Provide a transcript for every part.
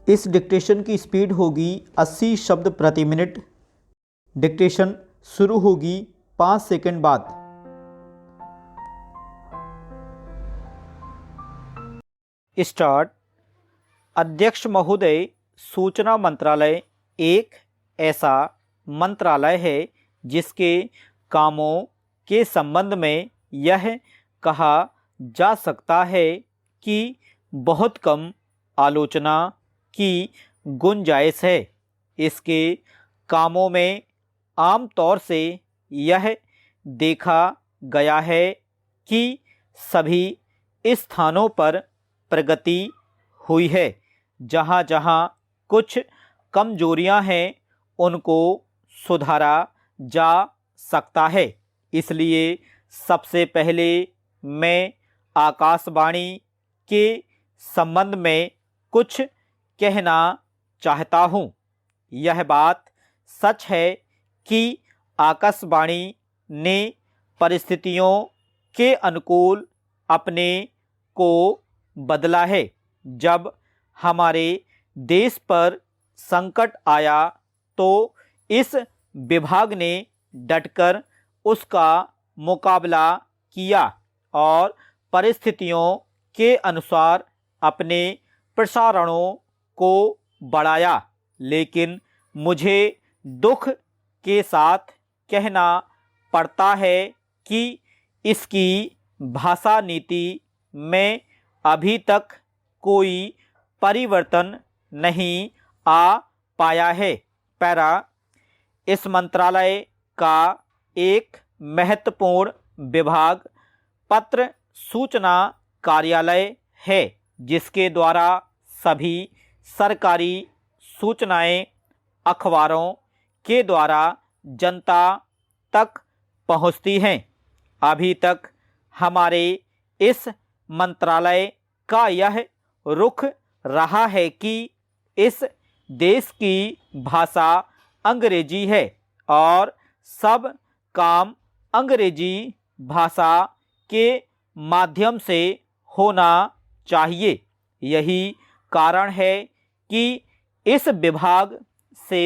इस डिक्टेशन की स्पीड होगी 80 शब्द प्रति मिनट। डिक्टेशन शुरू होगी 5 सेकंड बाद। स्टार्ट। अध्यक्ष महोदय, सूचना मंत्रालय एक ऐसा मंत्रालय है जिसके कामों के संबंध में यह कहा जा सकता है कि बहुत कम आलोचना की गुंजाइश है। इसके कामों में आमतौर से यह देखा गया है कि सभी स्थानों पर प्रगति हुई है। जहाँ जहाँ कुछ कमजोरियाँ हैं उनको सुधारा जा सकता है। इसलिए सबसे पहले मैं आकाशवाणी के संबंध में कुछ कहना चाहता हूँ। यह बात सच है कि आकाशवाणी ने परिस्थितियों के अनुकूल अपने को बदला है। जब हमारे देश पर संकट आया तो इस विभाग ने डटकर उसका मुकाबला किया और परिस्थितियों के अनुसार अपने प्रसारणों को बढ़ाया। लेकिन मुझे दुख के साथ कहना पड़ता है कि इसकी भाषा नीति में अभी तक कोई परिवर्तन नहीं आ पाया है। पैरा। इस मंत्रालय का एक महत्वपूर्ण विभाग पत्र सूचना कार्यालय है, जिसके द्वारा सभी सरकारी सूचनाएं अखबारों के द्वारा जनता तक पहुंचती हैं। अभी तक हमारे इस मंत्रालय का यह रुख रहा है कि इस देश की भाषा अंग्रेजी है और सब काम अंग्रेजी भाषा के माध्यम से होना चाहिए। यही कारण है कि इस विभाग से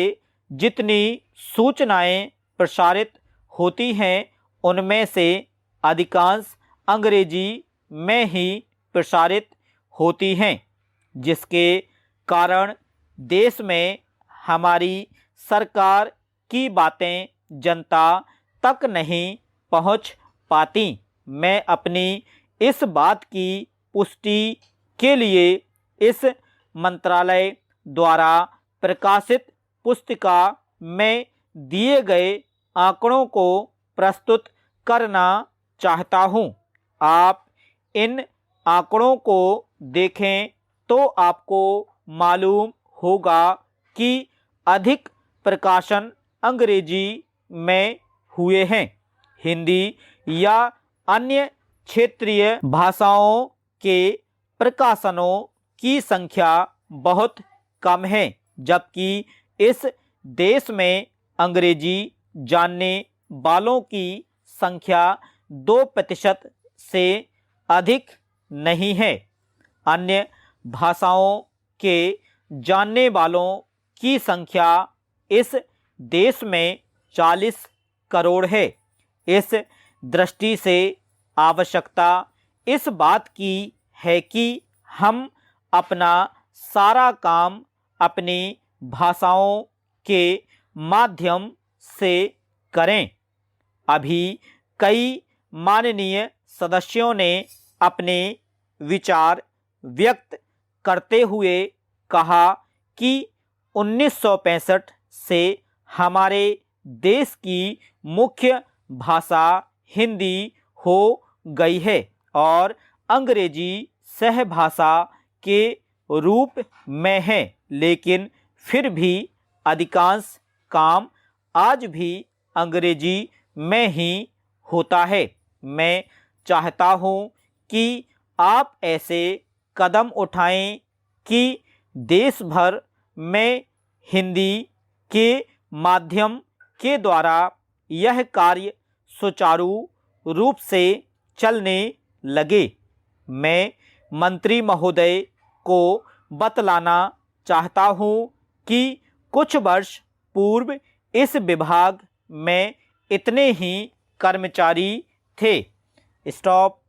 जितनी सूचनाएं प्रसारित होती हैं उनमें से अधिकांश अंग्रेजी में ही प्रसारित होती हैं, जिसके कारण देश में हमारी सरकार की बातें जनता तक नहीं पहुंच पाती। मैं अपनी इस बात की पुष्टि के लिए इस मंत्रालय द्वारा प्रकाशित पुस्तिका में दिए गए आंकड़ों को प्रस्तुत करना चाहता हूं। आप इन आंकड़ों को देखें तो आपको मालूम होगा कि अधिक प्रकाशन अंग्रेजी में हुए हैं। हिंदी या अन्य क्षेत्रीय भाषाओं के प्रकाशनों की संख्या बहुत कम है, जबकि इस देश में अंग्रेजी जानने वालों की संख्या 2% से अधिक नहीं है। अन्य भाषाओं के जानने वालों की संख्या इस देश में 40 करोड़ है। इस दृष्टि से आवश्यकता इस बात की है कि हम अपना सारा काम अपनी भाषाओं के माध्यम से करें। अभी कई माननीय सदस्यों ने अपने विचार व्यक्त करते हुए कहा कि 1965 से हमारे देश की मुख्य भाषा हिंदी हो गई है और अंग्रेजी सहभाषा के रूप में है, लेकिन फिर भी अधिकांश काम आज भी अंग्रेजी में ही होता है। मैं चाहता हूँ कि आप ऐसे कदम उठाएं कि देश भर में हिंदी के माध्यम के द्वारा यह कार्य सुचारू रूप से चलने लगे। मैं मंत्री महोदय को बतलाना चाहता हूँ कि कुछ वर्ष पूर्व इस विभाग में इतने ही कर्मचारी थे। स्टॉप।